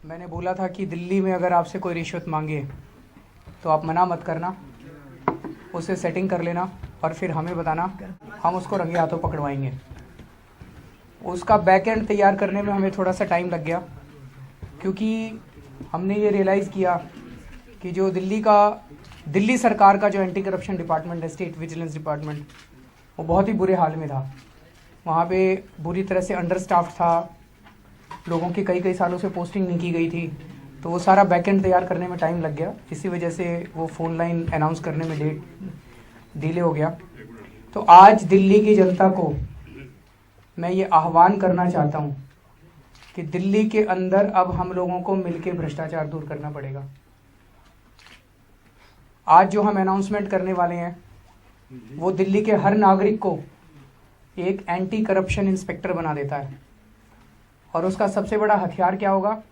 मैंने बोला था कि दिल्ली में अगर आपसे कोई रिश्वत मांगे तो आप मना मत करना, उसे सेटिंग कर लेना और फिर हमें बताना, हम उसको रंगे हाथों पकड़वाएंगे। उसका बैक एंड तैयार करने में हमें थोड़ा सा टाइम लग गया, क्योंकि हमने ये रियलाइज़ किया कि जो दिल्ली सरकार का जो एंटी करप्शन डिपार्टमेंट है, स्टेट विजिलेंस डिपार्टमेंट, वो बहुत ही बुरे हाल में था। वहाँ पे बुरी तरह से अंडर स्टाफ था, लोगों की कई सालों से पोस्टिंग नहीं की गई थी, तो वो सारा बैकएंड तैयार करने में टाइम लग गया। इसी वजह से वो फ़ोन लाइन अनाउंस करने में डिले हो गया। तो आज दिल्ली की जनता को मैं ये आह्वान करना चाहता हूँ कि दिल्ली के अंदर अब हम लोगों को मिलकर भ्रष्टाचार दूर करना पड़ेगा। आज जो हम अनाउंसमेंट करने वाले हैं वो दिल्ली के हर नागरिक को एक एंटी करप्शन इंस्पेक्टर बना देता है। और उसका सबसे बड़ा हथियार क्या होगा?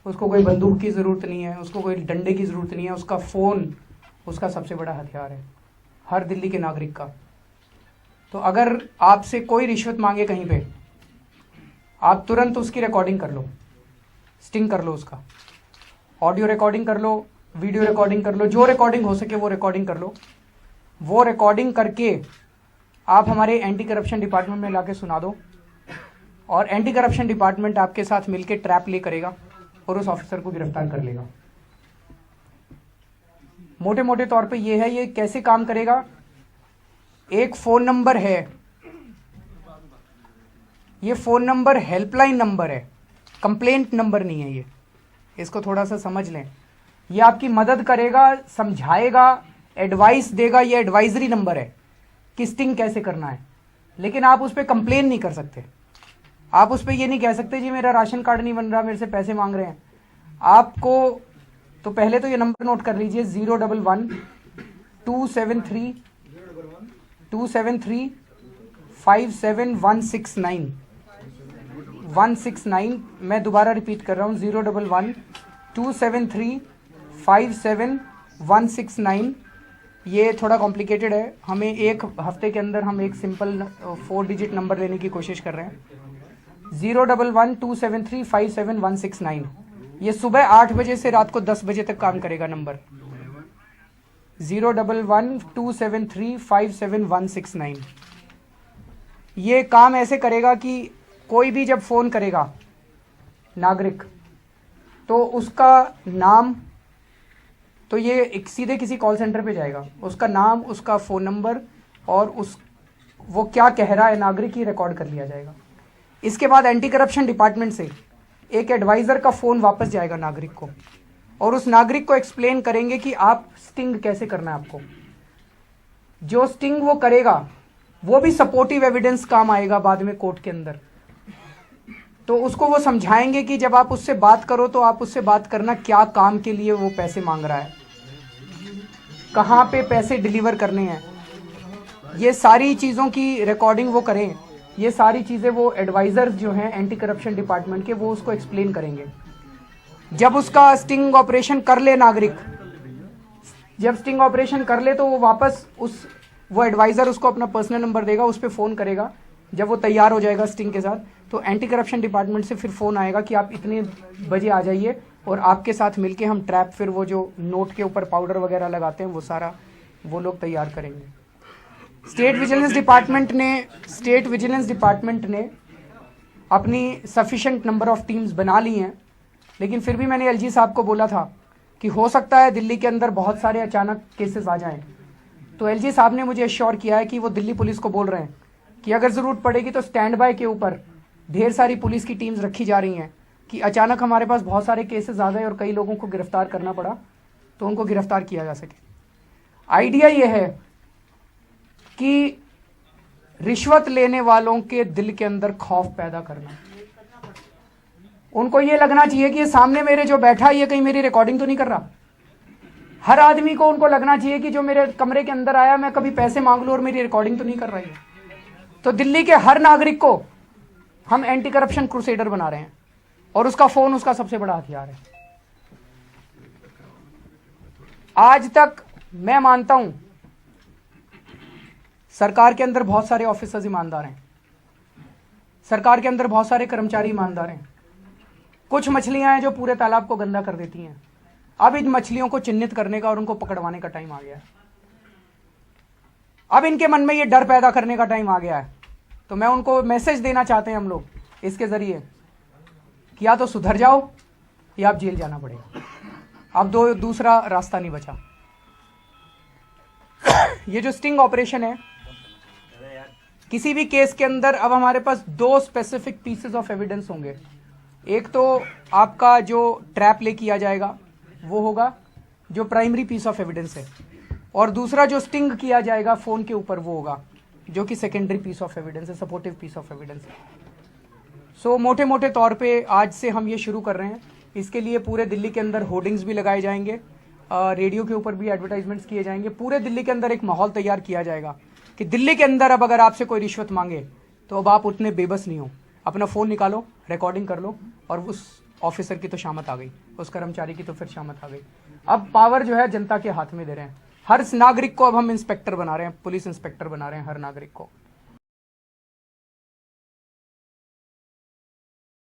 उसको कोई बंदूक की ज़रूरत नहीं है, उसको कोई डंडे की ज़रूरत नहीं है, उसका फ़ोन उसका सबसे बड़ा हथियार है, हर दिल्ली के नागरिक का। तो अगर आपसे कोई रिश्वत मांगे कहीं पे, आप तुरंत उसकी रिकॉर्डिंग कर लो, स्टिंग कर लो, उसका ऑडियो रिकॉर्डिंग कर लो, वीडियो रिकॉर्डिंग कर लो, जो रिकॉर्डिंग हो सके वो रिकॉर्डिंग कर लो। वो रिकॉर्डिंग करके आप हमारे एंटी करप्शन डिपार्टमेंट में लाके सुना दो और एंटी करप्शन डिपार्टमेंट आपके साथ मिलकर ट्रैप प्ले करेगा और उस ऑफिसर को गिरफ्तार कर लेगा। मोटे मोटे तौर पे ये है, ये कैसे काम करेगा? एक फ़ोन नंबर है, ये फ़ोन नंबर हेल्पलाइन नंबर है, कंप्लेंट नंबर नहीं है। ये इसको थोड़ा सा समझ लें। ये आपकी मदद करेगा, समझाएगा, एडवाइस देगा। ये एडवाइजरी नंबर है कि स्टिंग कैसे करना है, लेकिन आप उस पर कंप्लेन नहीं कर सकते। आप उस पर ये नहीं कह सकते जी मेरा राशन कार्ड नहीं बन रहा, मेरे से पैसे मांग रहे हैं। आपको तो पहले तो ये नंबर नोट कर लीजिए, 011-273-57169 मैं दोबारा रिपीट कर रहा हूँ, 011-273-57169। ये थोड़ा कॉम्प्लिकेटेड है, हमें एक हफ्ते के अंदर हम एक सिंपल 4 डिजिट नंबर लेने की कोशिश कर रहे हैं। 011-273-57169। ये सुबह 8 बजे से रात को 10 बजे तक काम करेगा नंबर, 011-273-57169। ये काम ऐसे करेगा कि कोई भी जब फ़ोन करेगा नागरिक, तो उसका नाम, तो ये सीधे किसी कॉल सेंटर पे जाएगा, उसका नाम, उसका फ़ोन नंबर और वो क्या कह रहा है नागरिक, ही रिकॉर्ड कर लिया जाएगा। इसके बाद एंटी करप्शन डिपार्टमेंट से एक एडवाइज़र का फ़ोन वापस जाएगा नागरिक को, और उस नागरिक को एक्सप्लेन करेंगे कि आप स्टिंग कैसे करना है आपको। जो स्टिंग वो करेगा वो भी सपोर्टिव एविडेंस काम आएगा बाद में कोर्ट के अंदर। तो उसको वो समझाएंगे कि जब आप उससे बात करो तो आप उससे बात करना क्या काम के लिए वो पैसे मांग रहा है, कहाँ पे पैसे डिलीवर करने हैं, ये सारी चीज़ों की रिकॉर्डिंग वो करें। ये सारी चीज़ें वो एडवाइज़र्स जो हैं एंटी करप्शन डिपार्टमेंट के, वो उसको एक्सप्लेन करेंगे। जब उसका स्टिंग ऑपरेशन कर ले नागरिक, जब स्टिंग ऑपरेशन कर ले तो वो वापस वो एडवाइज़र उसको अपना पर्सनल नंबर देगा, उस पर फ़ोन करेगा। जब वो तैयार हो जाएगा स्टिंग के साथ, तो एंटी करप्शन डिपार्टमेंट से फिर फ़ोन आएगा कि आप इतने बजे आ जाइए, और आपके साथ मिलके हम ट्रैप, फिर वो जो नोट के ऊपर पाउडर वगैरह लगाते हैं वो सारा वो लोग तैयार करेंगे। स्टेट विजिलेंस डिपार्टमेंट ने अपनी सफिशेंट नंबर ऑफ टीम्स बना ली हैं, लेकिन फिर भी मैंने एलजी साहब को बोला था कि हो सकता है दिल्ली के अंदर बहुत सारे अचानक केसेस आ जाएं। तो एलजी साहब ने मुझे एश्योर किया है कि वो दिल्ली पुलिस को बोल रहे हैं कि अगर ज़रूरत पड़ेगी तो स्टैंड बाय के ऊपर ढेर सारी पुलिस की टीम्स रखी जा रही हैं कि अचानक हमारे पास बहुत सारे केसेस आ गए और कई लोगों को गिरफ्तार करना पड़ा, तो उनको गिरफ्तार किया जा सके। आइडिया ये है कि रिश्वत लेने वालों के दिल के अंदर खौफ पैदा करना। उनको ये लगना चाहिए कि ये सामने मेरे जो बैठा ये कहीं मेरी रिकॉर्डिंग तो नहीं कर रहा। हर आदमी को उनको लगना चाहिए कि जो मेरे कमरे के अंदर आया, मैं कभी पैसे मांग लूं और मेरी रिकॉर्डिंग तो नहीं कर रही है। तो दिल्ली के हर नागरिक को हम एंटी करप्शन क्रूसेडर बना रहे हैं, और उसका फ़ोन उसका सबसे बड़ा हथियार है। आज तक मैं मानता हूं सरकार के अंदर बहुत सारे ऑफिसर्स ईमानदार हैं, सरकार के अंदर बहुत सारे कर्मचारी ईमानदार हैं, कुछ मछलियां हैं जो पूरे तालाब को गंदा कर देती हैं। अब इन मछलियों को चिन्हित करने का और उनको पकड़वाने का टाइम आ गया है। अब इनके मन में ये डर पैदा करने का टाइम आ गया है। तो मैं उनको मैसेज देना चाहते हैं हम लोग इसके जरिए कि या तो सुधर जाओ या आप जेल जाना पड़ेगा। अब दूसरा रास्ता नहीं बचा। ये जो स्टिंग ऑपरेशन है, किसी भी केस के अंदर अब हमारे पास 2 स्पेसिफिक पीसेस ऑफ एविडेंस होंगे। एक तो आपका जो ट्रैप ले किया जाएगा वो होगा, जो प्राइमरी पीस ऑफ एविडेंस है, और दूसरा जो स्टिंग किया जाएगा फोन के ऊपर वो होगा, जो कि सेकेंडरी पीस ऑफ एविडेंस है, सपोर्टिव पीस ऑफ एविडेंस है। सो मोटे मोटे तौर पे आज से हम ये शुरू कर रहे हैं। इसके लिए पूरे दिल्ली के अंदर होर्डिंग्स भी लगाए जाएंगे, रेडियो के ऊपर भी एडवर्टाइजमेंट्स किए जाएंगे। पूरे दिल्ली के अंदर एक माहौल तैयार किया जाएगा कि दिल्ली के अंदर अब अगर आपसे कोई रिश्वत मांगे तो अब आप उतने बेबस नहीं हो। अपना फ़ोन निकालो, रिकॉर्डिंग कर लो, और उस ऑफिसर की तो शामत आ गई, उस कर्मचारी की तो फिर शामत आ गई। अब पावर जो है जनता के हाथ में दे रहे हैं। हर नागरिक को अब हम इंस्पेक्टर बना रहे हैं, पुलिस इंस्पेक्टर बना रहे हैं हर नागरिक को।